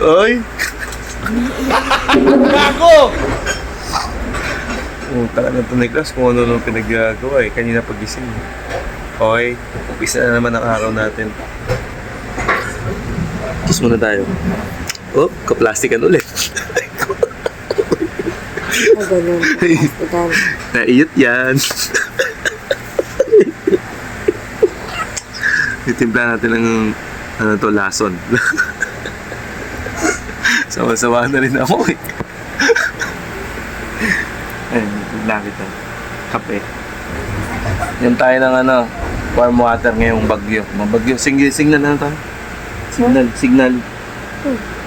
Oy! Gago! Talaga ito ni Klaus kung ano nung pinaggagawa eh. Kanina pagising. Okay, umpisa na naman ang araw natin. Kiss muna tayo. Oh, kaplastikan ulit. Ganun. Plastikan. Naiyot yan. Itimpla natin ng ano to, lason. Sawa-sawa na rin ako eh. Ayun, itimpla kita. Kape. Yan tayo ng ano, warm water ngayong bagyo. Mabagyo. Signal na tayo.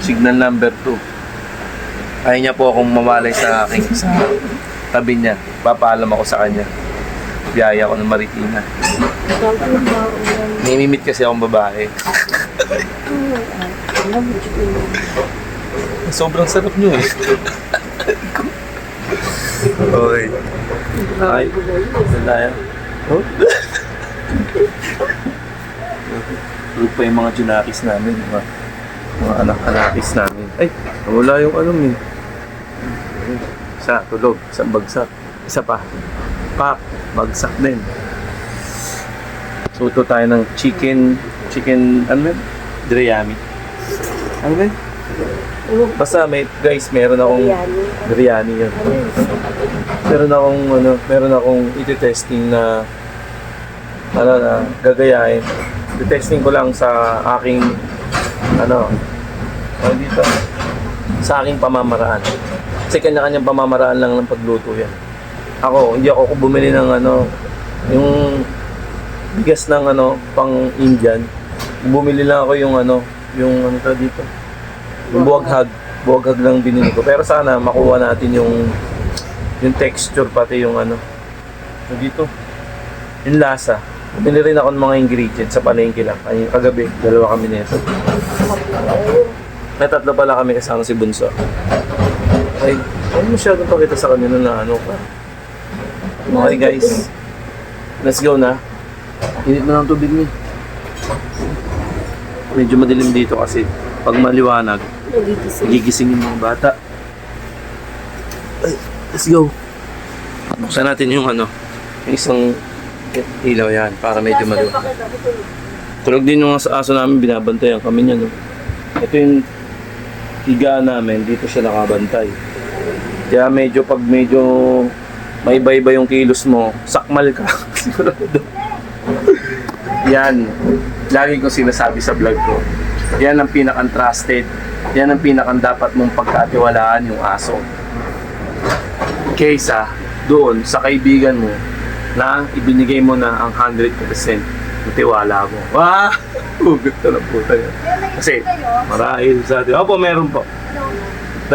Signal number 2. Ayaw niya po akong mawalay sa aking sa tabi niya. Papaalam ako sa kanya. Biyaya ko ng Marikina. Mimimit kasi akong babae. Sobrang sarap niyo eh. Okay. Ay, tayo. Oh? Tulog pa yung mga junakis namin. Mga anak-anakis namin. Ay, wala yung ano eh. Isa, tulog. Isang bagsak. Isa pa. Pak, bagsak din. So, ito tayo ng chicken, ano yun? Biryani. Ano ba yun? Basta, guys, meron akong biryani yun. Meron akong iti-testing na gagayahin. Iti-testing ko lang sa aking dito, sa aking pamamaraan. Kasi kanya-kanyang pamamaraan lang ng pagluto yan. Hindi ako bumili ng yung bigas ng pang Indian. Bumili lang ako yung dito. Yung buwaghag lang binili ko. Pero sana makuha natin yung texture pati yung dito. Yung lasa. Bumili rin ako ng mga ingredients sa palengke lang. Kagabi, 2 kami nito. May 3 pala kami kasama si Bunso. Ay, masyadong pakita sa kanila na ka. Okay guys, let's go na. Init na ng tubig niya. Medyo madilim dito kasi pag maliwanag, gigisingin mga bata. Ay, let's go. Buksan natin yung yung isang ilaw yan para medyo maliwanag. Tulog din yung aso namin, binabantayan kami niya. No? Ito yung higaan namin, dito siya nakabantay. Kaya pag medyo may iba-iba yung kilos mo, sakmal ka. Sigurado. Yan. Lagi ko sinasabi sa vlog ko. Yan ang pinaka-trusted. Yan ang pinaka-dapat mong pagkatiwalaan yung aso. Kaysa doon sa kaibigan mo na ibinigay mo na ang 100% ng tiwala mo. Wah! Hugot na lang puta yan. Kasi marahil sa atin. Opo, meron po. 2.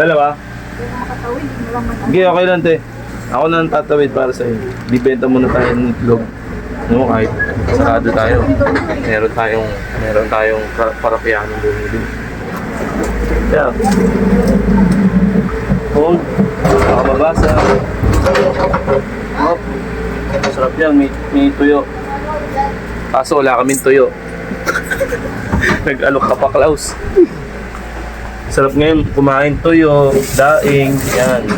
Okay, okay lang te. Ako na ang tatawid para sa inyo. Bibenta muna tayo ng itlog. No, kahit sarado tayo. Meron tayong parapianong bumili. Yeah. Hold. Baka mabasa. Hop. Sarap yan. May tuyo. Kaso wala kaming tuyo. Nag-alok ka pa, Klaus. Sarap ngayon kumain tuyo, daing, yan.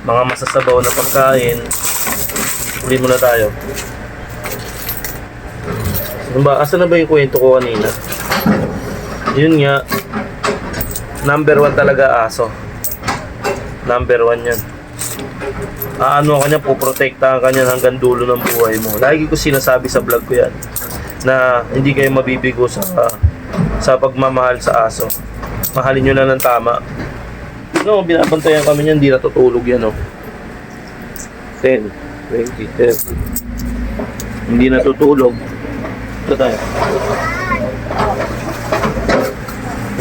Mga masasabaw na pagkain. Uli muna tayo. Asa na ba yung kwento ko kanina? Yun nga. Number 1 talaga aso. Number 1 yan. Ano ka niya, puprotektahan ka niya hanggang dulo ng buhay mo. Lagi ko sinasabi sa vlog ko yan. Na hindi kayo mabibigo sa pagmamahal sa aso. Mahalin nyo lang ng tama. No, binabantayan kami niyan, hindi natutulog yan, 10, 20, 30. Hindi natutulog. Ito tayo.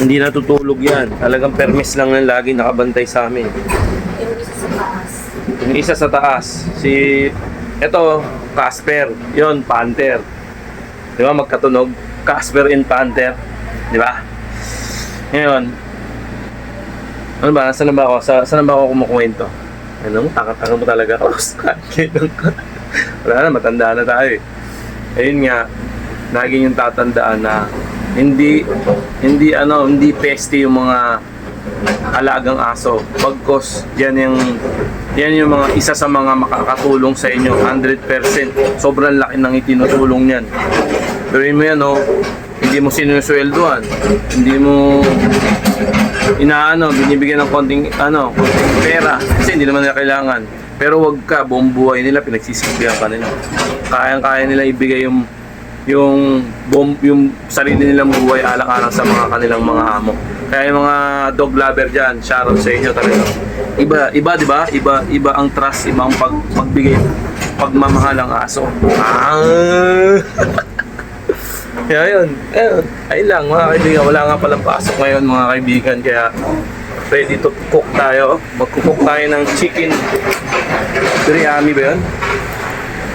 Hindi natutulog yan. Talagang permis lang lang lagi nakabantay sa amin. Yung isa sa taas. Ito, Casper. Yon, Panther. Di ba, magkatunog? Casper and Panther. Di ba? Ngayon, ano ba? Saan na ba ako kumukwento? Taka-taka mo talaga ako. Wala na, matanda na tayo eh. Ayun nga, naging yung tatandaan na hindi peste yung mga alagang aso. Pagkos, yan yung mga isa sa mga makakatulong sa inyo 100%. Sobrang laki ng itinutulong niyan. Pero mo yan, hindi mo sinusweldoan, hindi mo binibigyan ng konting pera kasi hindi naman nila kailangan. Pero wag ka, buong buhay nila pinagsisilbihan ka nila. Kayang-kaya nila ibigay yung sarili nilang buhay alang-alang sa mga kanilang mga amo. Kaya yung mga dog lover dyan, shoutout sa inyo talaga. Iba, di ba? Iba ang trust, iba ang pagbigay, pagmamahal ng aso. Kaya yun. Ayun lang mga kaibigan, wala nga palang pasok ngayon mga kaibigan, kaya ready to cook tayo. Magkukook tayo ng chicken biryani ba yun?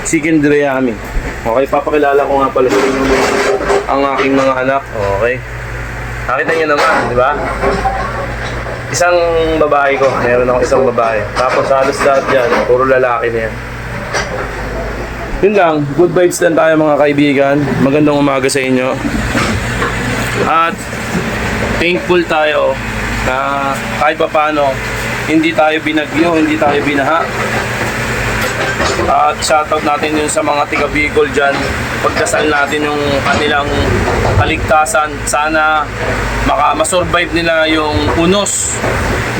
Chicken biryani. Okay, papakilala ko nga pala sa inyo ang aking mga anak. Okay. Nakita niyo naman, di ba? Isang babae ko, meron ako isang babae. Tapos halos lahat dyan, puro lalaki na yan. Yun lang, good vibes lang tayo mga kaibigan. Magandang umaga sa inyo. At thankful tayo na kahit pa paano, hindi tayo binagyo, hindi tayo binaha. At shoutout natin yun sa mga tiga Bicol dyan. Pagdasal natin yung kanilang kaligtasan. Sana masurvive nila yung unos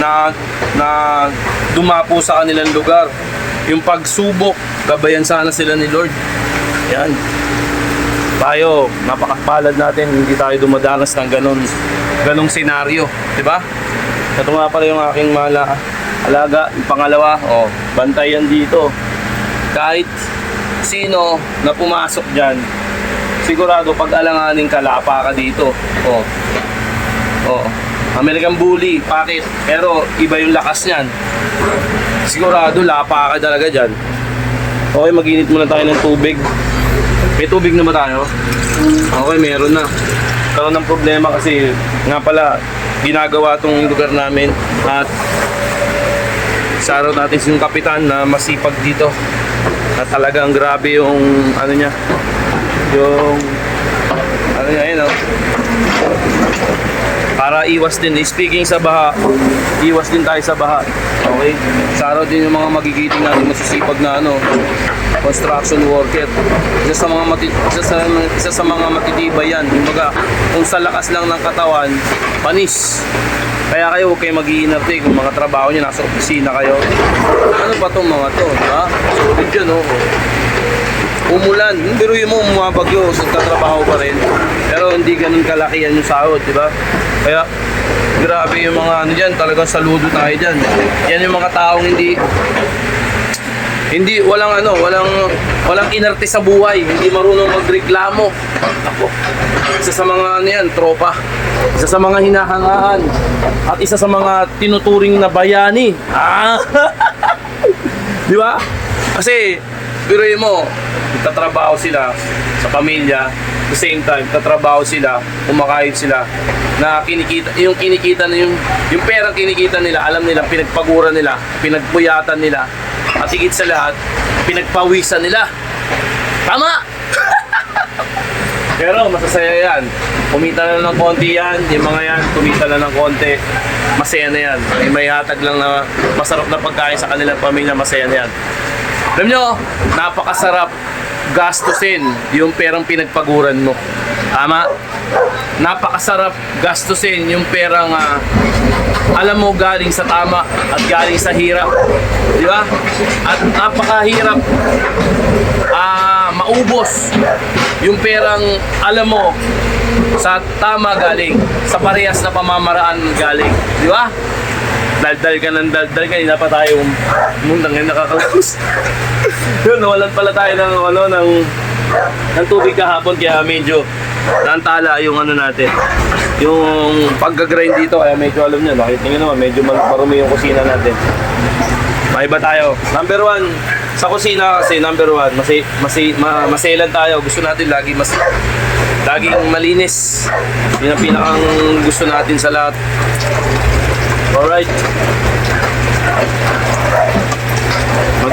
na dumapo sa kanilang lugar. Yung pagsubok, gabayan sana sila ni Lord. Yan. Tayo, napakapalad natin, hindi tayo dumadanas ng ganong senaryo, di ba? Ito nga pala yung aking alaga, yung pangalawa, bantayan dito. Kahit sino na pumasok dyan, sigurado pag alanganin ka, lapa ka dito. American Bully, pakit, pero iba yung lakas niyan. Sigurado lapa ka talaga dyan. Okay, mag-init muna tayo ng tubig. May tubig na ba tayo? Okay, meron na. Karoon ng problema kasi nga pala ginagawa tong lugar namin at shoutout natin yung kapitan na masipag dito. At talagang grabe yung niya. Yung yun, para iwas din, speaking sa baha, iwas din tayo sa baha. Okay? Shoutout din yung mga magigiting natin masisipag na construction worker. Isa sa mga matitibay yan. Kumbaga, kung sa lakas lang ng katawan, panis. Kaya kayo, huwag kayo mag-iinarte kung mga trabaho nyo, nasa opisina kayo. Ano ba itong mga to? Diba? Sulit yun, umulan, biruin mo, umabagyo, tatrabaho pa rin. Pero hindi ganun kalakihan yung sahod, diba? Kaya, grabe yung mga dyan, talagang saludo tayo dyan. Yan yung mga taong walang inarte sa buhay, hindi marunong magreklamo. Ako, isa sa mga yan, tropa. Isa sa mga hinahangaan. At isa sa mga tinuturing na bayani. Di ba? Kasi, biruin mo, tatrabaho sila sa pamilya, at the same time, tatrabaho sila, kumakain sila, na yung perang kinikita nila, alam nila, pinagpaguran nila, pinagpuyatan nila, at higit sa lahat, pinagpawisan nila. Tama! Pero masasaya yan. Kumita na ng konti yan, yung mga yan, kumita na ng konti, masaya na yan. May hatag lang na masarap na pagkain sa kanilang pamilya, masaya na yan. Alam nyo, napakasarap gastusin yung perang pinagpaguran mo. Tama? Napakasarap gastusin yung perang alam mo galing sa tama at galing sa hirap. Di ba? At napakahirap maubos yung perang alam mo sa tama galing, sa parehas na pamamaraan galing. Di ba? Daldal ka, hindi na pa tayo mundang yung nakakaus. Yun, nawalan pala tayo ng tubig kahapon, kaya medyo naantala yung natin. Yung pagka-grind dito, kaya medyo alam nyo, nakita nyo naman, medyo marumi yung kusina natin. Maiba tayo. Number 1, sa kusina kasi, number 1, maselan tayo. Gusto natin laging malinis. Yun ang pinakang gusto natin sa lahat. Alright.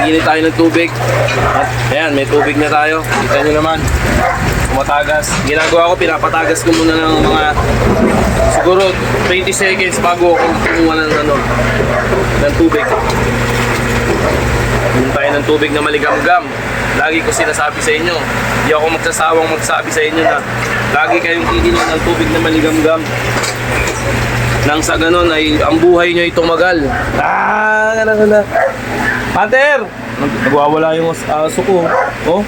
Giginit tayo ng tubig. At ayan, may tubig na tayo. Kita nyo naman. Tumatagas. Ginagawa ko, pinapatagas ko muna ng mga siguro 20 seconds bago ako kumuha ng tubig. Inom tayo ng tubig na maligamgam. Lagi ko sinasabi sa inyo, hindi ako magsasawang magsabi sa inyo na lagi kayong iinom ng tubig na maligamgam. Nang sa ganun ay ang buhay nyo ay tumagal. Gana. Hunter! Nagwawala yung aso ko. Oh.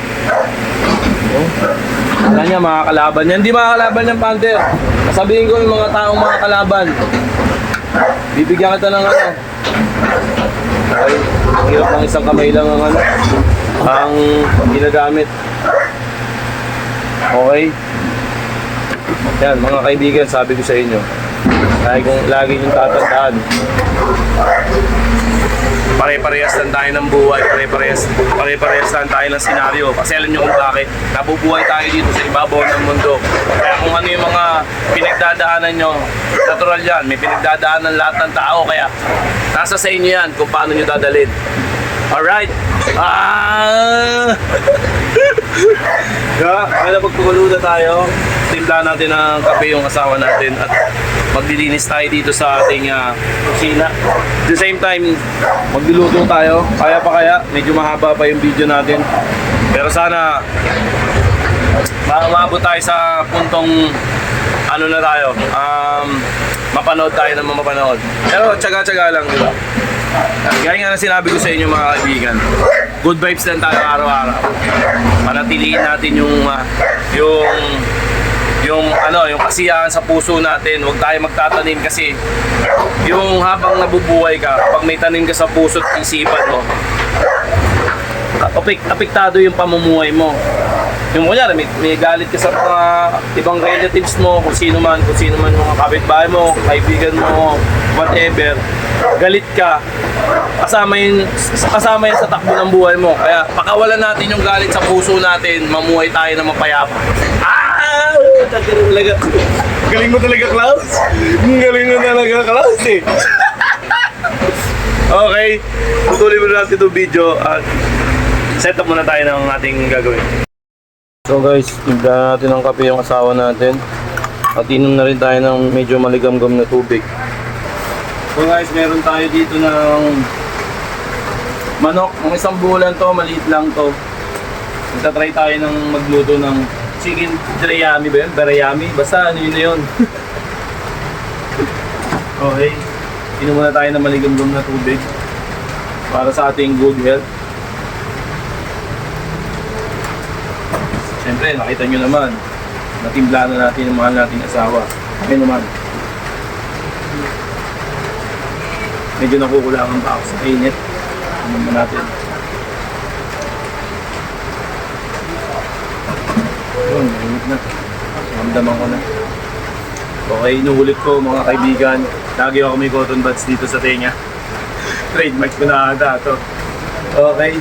Wala niya, mga kalaban yan. Hindi mga kalaban yan, Panther. Sasabihin ko yung mga taong mga kalaban. Bibigyan kita ng ano. Ay, hirap ng isang kamay lang ang ano. Ang ginagamit. Okay? Yan, mga kaibigan, sabi ko sa inyo. Lagi yung tatandaan. Pare-parehas lang tayo ng buhay, pare-parehas lang tayo ng senaryo. Kasi alam nyo kung bakit, nabubuhay tayo dito sa ibabaw ng mundo. Kaya kung ano yung mga pinagdadaanan nyo, natural yan, may pinagdadaanan lahat ng tao. Kaya nasa sa inyo yan kung paano nyo dadalhin. Alright? Kaya pagpaguluda tayo, timpla natin ng kape yung asawa natin at maglilinis tayo dito sa ating kusina. At the same time, magluluto tayo. Kaya medyo mahaba pa yung video natin. Pero sana maabot tayo sa puntong ano na tayo, mapanood tayo ng mapanood. Pero tsaga-tsaga lang, di ba? Gaya nga na sinabi ko sa inyo mga kaibigan, good vibes lang tayo araw-araw. Panatiliin natin yung kasiyahan sa puso natin. Huwag tayo magtatanim kasi yung habang nabubuhay ka, pag may tanim ka sa puso at isipan mo, apektado yung pamumuhay mo. Yung kunyari, may galit ka sa mga ibang relatives mo, kung sino man mga kapitbahay mo, kaibigan mo, whatever, galit ka, kasama yun sa takbo ng buhay mo. Kaya pakawalan natin yung galit sa puso natin, mamuhay tayo na mapayapa. Galing mo talaga, Klaus. Galing mo talaga, Klaus eh. Okay, tutuloy mo natin itong video at set up muna tayo ng ating gagawin. So guys, timpla natin ng kape yung asawa natin at inom na rin tayo ng medyo maligamgam na tubig. So guys, meron tayo dito ng manok. Ang isang bulan to, maliit lang to. Magta-try tayo ng magluto ng chicken teriyami ba yun? Teriyami? Basta ano yun na yun. Okay, inom muna tayo ng maligamgam na tubig para sa ating good health. Siyempre, nakita nyo naman, natimpla na natin yung mahal nating asawa. Kaya naman, medyo nakukulangan pa ako sa init. Ano ba natin? Yun, init na. Ramdaman ko na. Okay, inuulit ko mga kaibigan. Lagi ako may cotton buds dito sa tenga. Trademark ko na ata ito. Okay.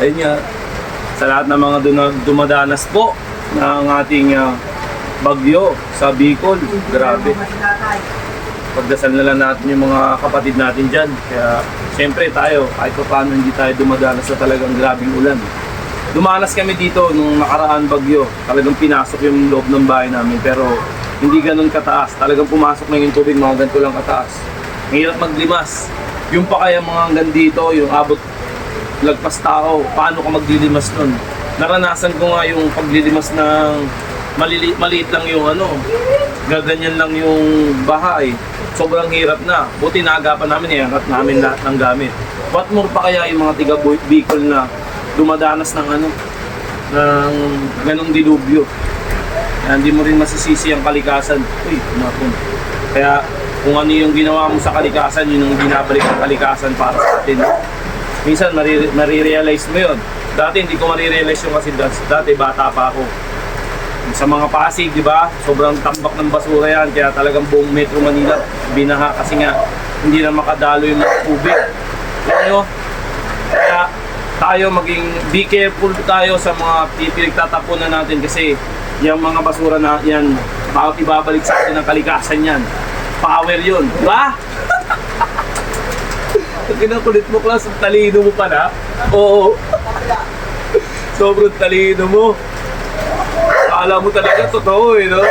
Ayun nga. Sa lahat ng mga dumadanas po ng ating bagyo sa Bicol, grabe. Pagdasal na lang natin yung mga kapatid natin dyan. Kaya siyempre tayo, kahit pa paano hindi tayo dumadanas sa talagang grabing ulan. Dumanas kami dito nung nakaraan bagyo. Talagang pinasok yung loob ng bahay namin pero hindi ganun kataas. Talagang pumasok na yung tubig, mga ganito lang kataas. Mahirap maglimas. Yung pa kaya mga hanggang dito, yung abot lagpas tao, paano ka maglilimas nun? Naranasan ko nga yung paglilimas ng maliit lang yung gaganyan lang yung bahay. Sobrang hirap na. Buti naagapan namin, iangat namin lahat ng gamit. What more pa kaya yung mga tiga Bicol na dumadanas ng ng ganong dilubyo. Hindi mo rin masisisi ang kalikasan. Uy, napon. Kaya kung ano yung ginawa mo sa kalikasan, yun yung binabalik ang kalikasan para sa atin. Minsan marirealize mo yun. Dati hindi ko marirealize yung kasi dati bata pa ako. Sa mga Pasig, di ba? Sobrang tambak ng basura yan. Kaya talagang buong Metro Manila binaha kasi nga hindi na makadalo yung mga tubig. Kaya tayo be careful tayo sa mga pinagtatapunan natin kasi yung mga basura na yan, ibabalik sa atin ng kalikasan yan. Power yun, di ba? Kinakulit mo, class. Ang talino mo pala. Oo. Sobrang talino mo. Akala mo talaga totoo eh, no?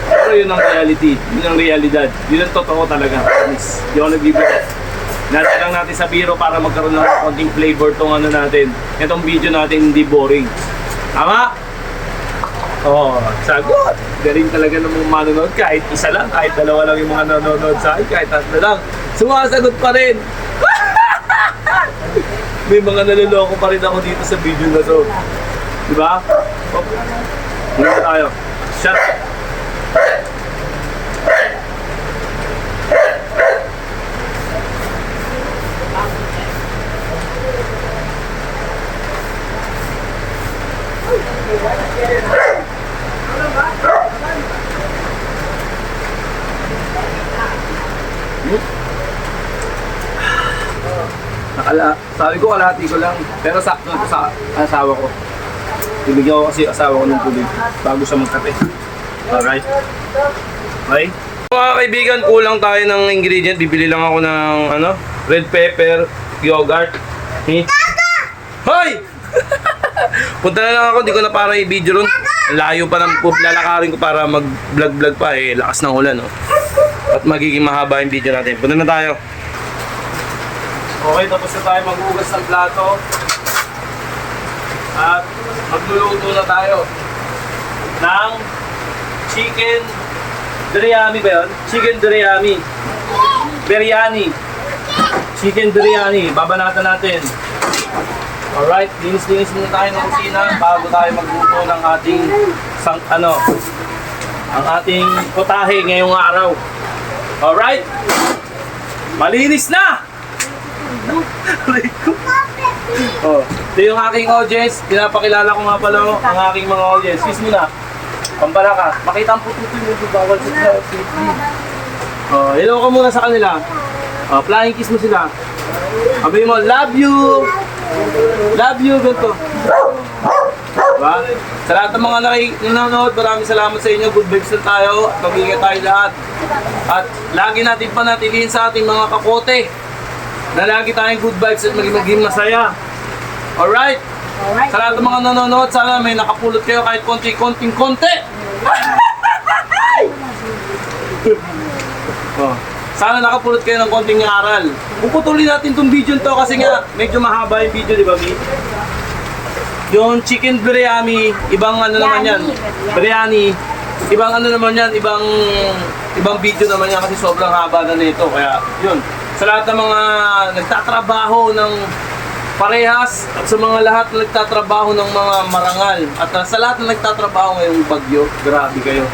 Pero yun ang reality. Yun ang realidad. Yun ang totoo talaga. Promise. Di ako nagbibiro. Nasa lang natin sa biro para magkaroon ng konting flavor tong ano natin. Itong video natin hindi boring. Tama? Oo, sagot. Galing talaga ng mga manonood. Kahit isa lang, kahit dalawa lang yung mga nanonood sa akin, kahit tatlo lang. Sumasagot pa rin. May mga naloloko pa rin ako dito sa video na to. Diba? Ano tayo? Shut. Sabi ko kalahati ko lang, pero sakto ito sa asawa ko. Ibigyan ko kasi asawa ko ng tubig bago siya magkape. Alright? Okay? Mga kaibigan, kulang tayo ng ingredient. Bibili lang ako ng red pepper, yogurt. Hoy! Punta na lang ako, di ko na para i-video ron. Layo pa ng lalakarin ko para mag-vlog pa eh. Lakas ng ulan, oh. At magiging mahaba yung video natin. Punta na tayo. Okay, tapos na tayo maghugas ng plato. At magluluto na tayo ng chicken biryani ba yun? Chicken biryani. Biryani. Chicken biryani. Babanatan natin. Alright, linis-linis muna tayo ng kusina bago tayo magluto ng ating ang ating putahe ngayong araw. Alright? Malinis na! Oh, ito yung aking audience. Pinapakilala ko nga pala ang aking mga audience. Kiss mo na. Pampala ka. Makita ang pututo yung bawal sa safety. Oh, hello ka muna sa kanila. Oh, flying kiss mo sila. Sabi mo, love you! Love you, ganito. Diba? Sa lahat ng mga nanonood, maraming salamat sa inyo. Good vibes na tayo. Mag-ingat tayo lahat. At lagi natin panatilihin sa ating mga kakote na lagi tayong good vibes at maging masaya. Alright? Sa lahat ng mga nanonood, sana may nakapulot kayo kahit konti. Oh. Sana nakapulot kayo ng konting aral. Puputulin natin itong video to kasi nga medyo mahaba yung video, di ba, Mi? Yung chicken biryani, ibang ano naman yan. Biryani. Ibang ano naman yan, ibang video naman yan kasi sobrang haba na nito. Kaya, yun. Sa lahat ng mga nagtatrabaho ng parehas at sa mga lahat na nagtatrabaho ng mga marangal at sa lahat na nagtatrabaho ngayong bagyo, grabe kayo.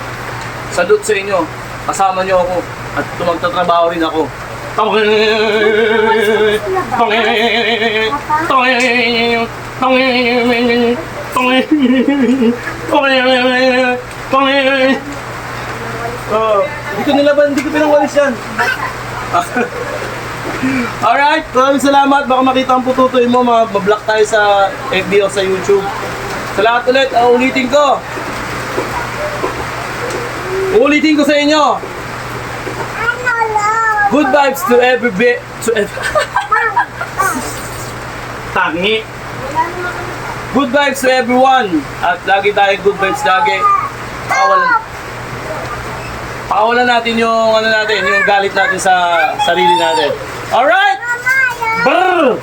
Salute sa inyo. Kasama nyo ako at magtatrabaho rin ako. Hindi ko pinangwalis yan. Alright, maraming salamat. Baka makita ang pututoy mo, mablock tayo sa FB o sa YouTube. Sa lahat ulit, uulitin ko sa inyo. Good vibes to Tangi. Good vibes to everyone. At lagi tayo good vibes lagi. Pakawalan natin yung yung galit natin sa sarili natin. Alright? Brrr!